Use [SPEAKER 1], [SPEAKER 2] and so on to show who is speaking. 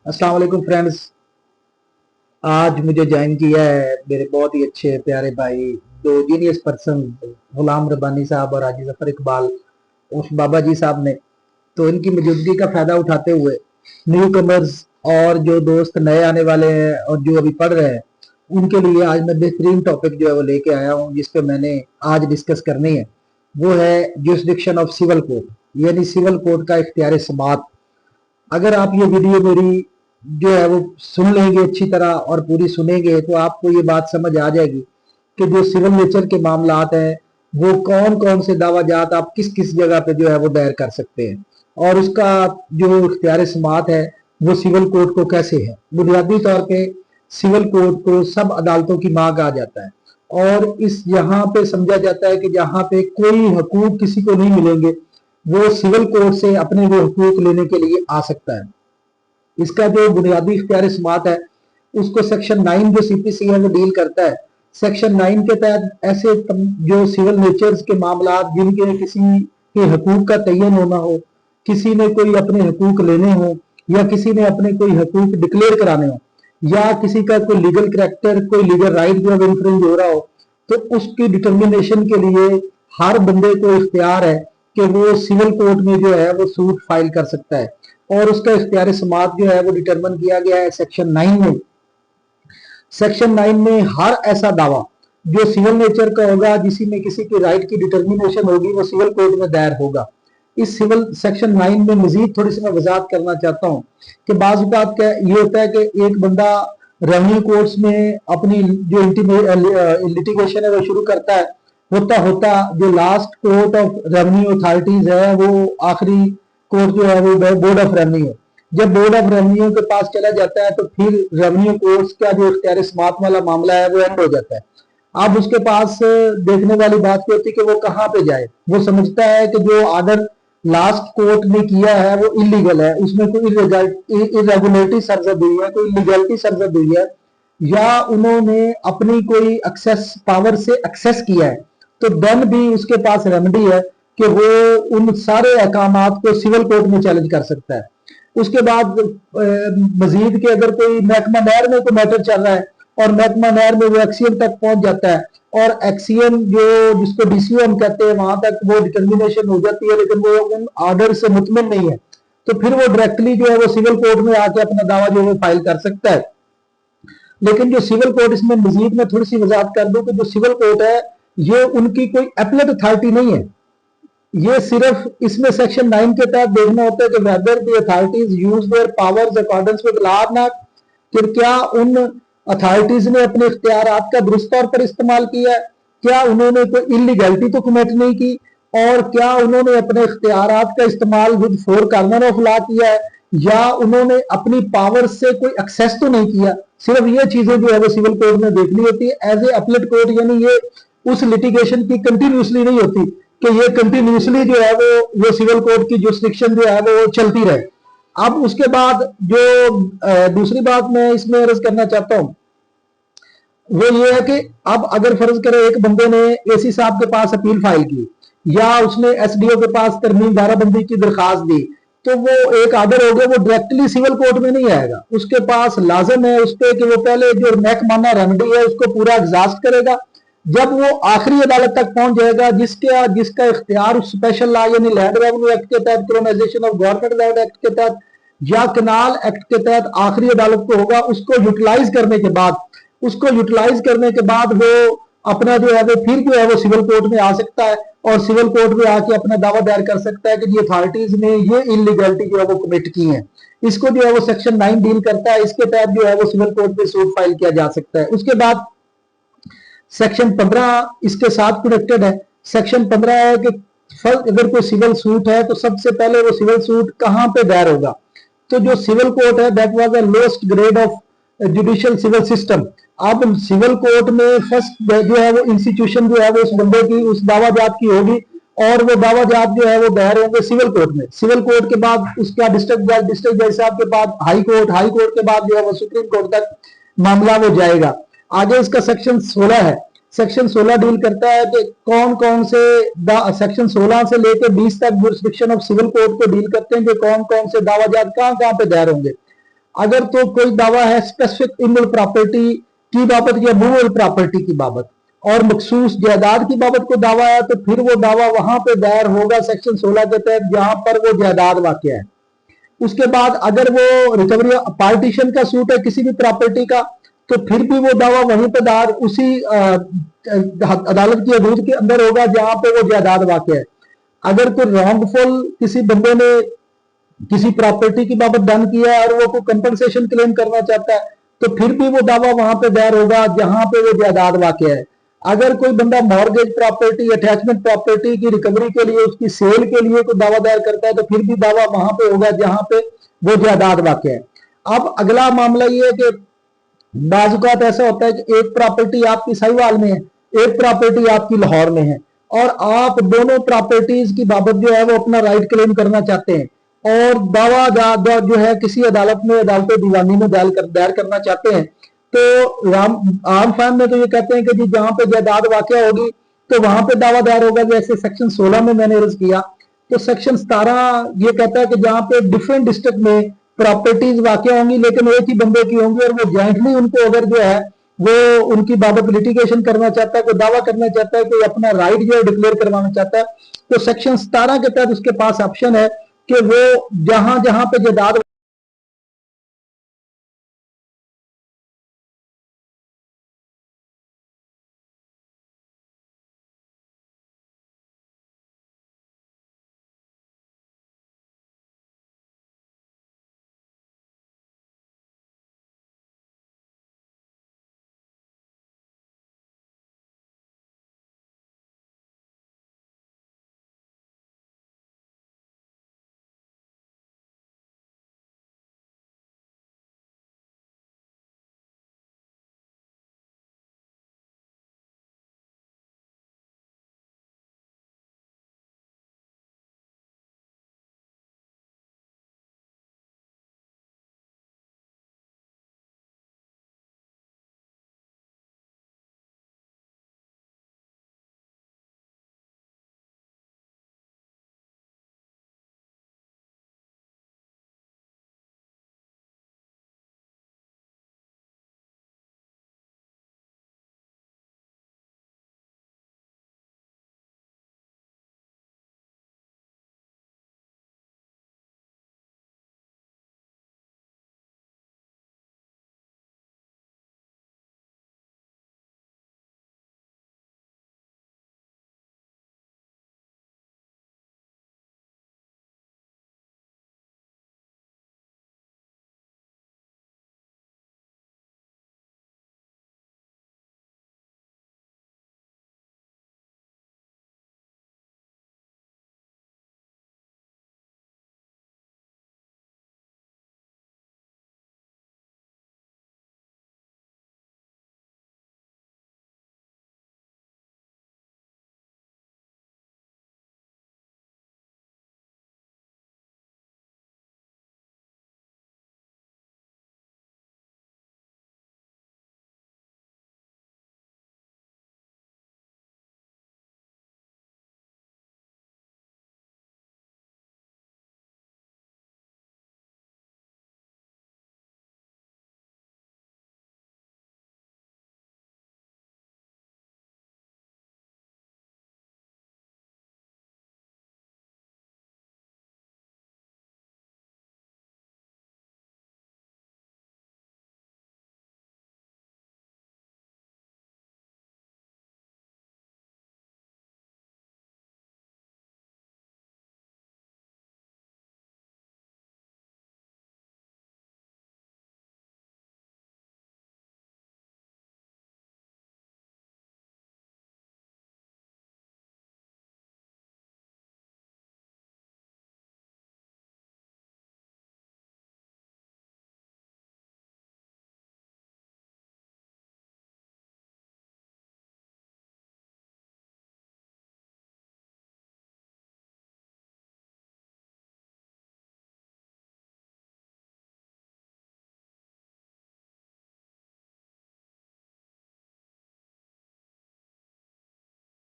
[SPEAKER 1] अस्सलाम वालेकुम फ्रेंड्स। आज मुझे ज्वाइन किया है मेरे बहुत ही अच्छे प्यारे भाई, दो जीनियस पर्सन, गुलाम रब्बानी साहब और हाजी जफर इकबाल उस बाबा जी साहब ने। तो इनकी मौजूदगी का फायदा उठाते हुए न्यू कमर्स और जो दोस्त नए आने वाले हैं और जो अभी पढ़ रहे हैं उनके लिए आज मैं बेहतरीन टॉपिक जो है वो लेके आया हूँ, जिसपे मैंने आज डिस्कस करनी है। वो है जुरिस्डिक्शन ऑफ सिविल कोर्ट, यानी सिविल कोर्ट का इख्तियार समात। अगर आप ये वीडियो मेरी जो है वो सुन लेंगे अच्छी तरह और पूरी सुनेंगे तो आपको ये बात समझ आ जाएगी कि जो सिविल नेचर के मामलात हैं वो कौन कौन से दावाजात आप किस किस जगह पे जो है वो दायर कर सकते हैं, और उसका जो इख्तियार समात है वो सिविल कोर्ट को कैसे है। बुनियादी तौर पे सिविल कोर्ट को सब अदालतों की मां कहा जाता है, और इस यहाँ पे समझा जाता है कि जहाँ पे कोई हकूक किसी को नहीं मिलेंगे वो सिविल कोर्ट से अपने वो हकूक लेने के लिए आ सकता है। इसका जो बुनियादी इख्तियार समात है उसको सेक्शन 9 जो सीपीसी है वो डील करता है। सेक्शन 9 के तहत ऐसे जो सिविल नेचर्स के मामला जिनके किसी के हकूक का तयन होना हो, किसी ने कोई अपने हकूक लेने हो, या किसी ने अपने कोई हकूक डिक्लेयर कराने हो, या किसी का कोई लीगल करैक्टर, कोई लीगल राइट जो है इन्फ्रिंज हो रहा हो, तो उसकी डिटर्मिनेशन के लिए हर बंदे को इख्तियार है कि वो सिविल कोर्ट में जो है वो सूट फाइल कर सकता है। और उसका इख्तियार समात जो है वो डिटरमिन किया गया है सेक्शन 9 में। सेक्शन 9 में हर ऐसा दावा जो सिविल नेचर का होगा, जिसमें किसी की राइट की डिटर्मिनेशन होगी, वो सिविल कोर्ट में दायर होगा। इस सिविल सेक्शन 9 में मजीद थोड़ी सी मैं वजाहत करना चाहता हूँ कि बाज़ औक़ात क्या ये होता है कि एक बंदा रेवेन्यू कोर्ट्स में अपनी जो लिटिगेशन है वो शुरू करता है, होता होता जो last court of revenue authorities है वो आखिरी कोर्ट जो है वो बोर्ड ऑफ रेवेन्यू है। जब बोर्ड ऑफ रेवेन्यू के पास चला जाता है तो फिर रेवेन्यू कोर्ट्स का जो इख्तियार समात वाला मामला है वो एंड हो जाता है। अब उसके पास देखने वाली बात क्या होती है कि वो कहाँ पे जाए। वो समझता है कि जो आर्डर लास्ट कोर्ट ने किया है वो इलीगल है, उसमें कोई इरेगुलरिटी सरजद हुई है, कोई इलीगलिटी सरजद हुई है, या उन्होंने अपनी कोई एक्सेस पावर से एक्सेस किया है, तो देन भी उसके पास रेमेडी है कि वो उन सारे अहकामात को सिविल कोर्ट में चैलेंज कर सकता है। उसके बाद मजीद के अगर कोई महकमा नहर में कोई मैटर चल रहा है और महकमा नहर में वो एक्सीएम तक पहुंच जाता है, और एक्सीएम जो जिसको डीसीओ हम कहते हैं वहां तक वो डिटर्मिनेशन हो जाती है, लेकिन वो उन आर्डर से मुतमिन नहीं है, तो फिर वो डायरेक्टली जो है वो सिविल कोर्ट में आके अपना दावा जो है फाइल कर सकता है। लेकिन जो सिविल कोर्ट, इसमें मजीद में थोड़ी सी वजाहत कर दूं कि जो सिविल कोर्ट है ये उनकी कोई एपलेट अथॉरिटी नहीं है। ये सिर्फ इसमें सेक्शन 9 के तहत देखना होता है कि whether the authorities use their powers according with law और नॉट, कि क्या उन अथॉरिटीज ने अपने इख्तियारात का दुरुस्त तौर पर इस्तेमाल किया है, क्या उन्होंने कोई इलीगलिटी तो कमिट नहीं की, और क्या उन्होंने अपने इख्तियारात का इस्तेमाल with four corner of law किया है, या उन्होंने अपनी पावर से कोई एक्सेस तो नहीं किया। सिर्फ ये चीजें जो है वो सिविल कोर्ट में देखनी होती है एज ए अपलेट कोर्ट, यानी ये उस लिटिगेशन की कंटिन्यूसली नहीं होती कि ये कंटिन्यूसली जो है वो सिविल कोर्ट की जुरिस्डिक्शन जो है वो चलती रहे। अब उसके बाद जो दूसरी बात मैं इसमें अर्ज करना चाहता हूं वो ये है कि अब अगर फर्ज करें एक बंदे ने एसी साहब के पास अपील फाइल की, या उसने एसडीओ के पास तरमीम दाराबंदी की दरखास्त दी, तो वो एक आर्डर हो गया, वो डायरेक्टली सिविल कोर्ट में नहीं आएगा। उसके पास लाजम है उस पर कि वो पहले जो महकमाना रेमेडी है उसको पूरा एग्जॉस्ट करेगा। जब वो आखिरी अदालत तक पहुंच जाएगा जिसका इख्तियार स्पेशल लॉ यानी लैंड रेवेन्यू एक्ट के तहत, colonisation of government land act के तहत, या कनाल एक्ट के तहत आखिरी अदालत को होगा, उसको यूटिलाइज करने के बाद वो अपना जो है वो फिर जो है वो सिविल कोर्ट में आ सकता है, और सिविल कोर्ट में आके अपना दावा दायर कर सकता है कि ये अथॉरिटीज ने ये इलीगलिटी जो है वो कमिट की है। इसको जो है वो सेक्शन 9 डील करता है, इसके तहत जो है वो सिविल कोर्ट में सूट फाइल किया जा सकता है। उसके बाद सेक्शन 15 इसके साथ कनेक्टेड है। सेक्शन 15 है कि अगर कोई सिविल सूट है तो सबसे पहले वो सिविल सूट कहां पे दायर होगा। तो जो सिविल कोर्ट है that was the lowest grade of judicial civil system. अब सिविल कोर्ट में फर्स्ट जो है वो इंस्टीट्यूशन जो है वो उस बंदे की उस दावाजात की होगी, और वो दावाजात जो है वो दायर होंगे सिविल कोर्ट में। सिविल कोर्ट के बाद उसका डिस्ट्रिक्ट जज साहब के बाद हाई कोर्ट के बाद जो है वो सुप्रीम कोर्ट तक मामला वो जाएगा। आगे इसका सेक्शन 16 है। सेक्शन 16 डील करता है कि कौन कौन से सेक्शन 16 से लेकर 20 तक जुरिस्डिक्शन ऑफ सिविल कोर्ट को डील करते हैं कि कौन कौन से दावाजात कहां कहां पे दायर होंगे। अगर तो कोई दावा है स्पेसिफिक इमल प्रॉपर्टी की बाबत या मूवेबल प्रॉपर्टी की बाबत और मखसूस जायदाद की बाबत को दावा है, तो फिर वो दावा वहां पे दायर होगा सेक्शन 16 के तहत जहां पर वो जायदाद वाक़ है। उसके बाद अगर वो रिकवरी पार्टीशन का सूट है किसी भी प्रॉपर्टी का, तो फिर भी वो दावा वहीं पर दायर उसी अदालत की हदूद के अंदर होगा जहां पे वो जायदाद वाक़ है। अगर कोई रॉन्गफुल किसी बंदे ने किसी प्रॉपर्टी की बाबत डन किया है और वो कोई कंपनसेशन क्लेम करना चाहता है, तो फिर भी वो दावा वहां पे दायर होगा जहां पे वो जायदाद वाक़ है। अगर कोई बंदा मॉर्गेज प्रॉपर्टी, अटैचमेंट प्रॉपर्टी की रिकवरी के लिए, उसकी सेल के लिए कोई दावा दायर करता है, तो फिर भी दावा वहां पे होगा जहां पे वो जायदाद वाक़ है। अब अगला मामला ये है कि बाज़ ऐसा होता है कि एक प्रॉपर्टी आपकी साहिवाल में है, एक प्रॉपर्टी आपकी लाहौर में है, और आप दोनों प्रॉपर्टीज की बाबत जो है वो अपना राइट क्लेम करना चाहते हैं और दावा जो है किसी अदालत में, अदालत दीवानी में दायर करना चाहते हैं। तो आम फार्म में तो ये कहते हैं कि जी जहां पे जायदाद वाक़या होगी तो वहां पे दावा दायर होगा, जैसे सेक्शन 16 में मैंने अर्ज किया। तो सेक्शन 17 ये कहता है कि जहां पे डिफरेंट डिस्ट्रिक्ट में प्रॉपर्टीज वाक़या होंगी लेकिन एक ही बंदे की होंगी और वो जॉइंटली उनको अगर जो है वो उनकी बाबत लिटिगेशन करना चाहता है, कोई दावा करना चाहता है, कोई अपना राइट जो है डिक्लेयर करवाना चाहता है, तो सेक्शन 17 के तहत उसके पास ऑप्शन है कि वो जहां जहां पे जायदाद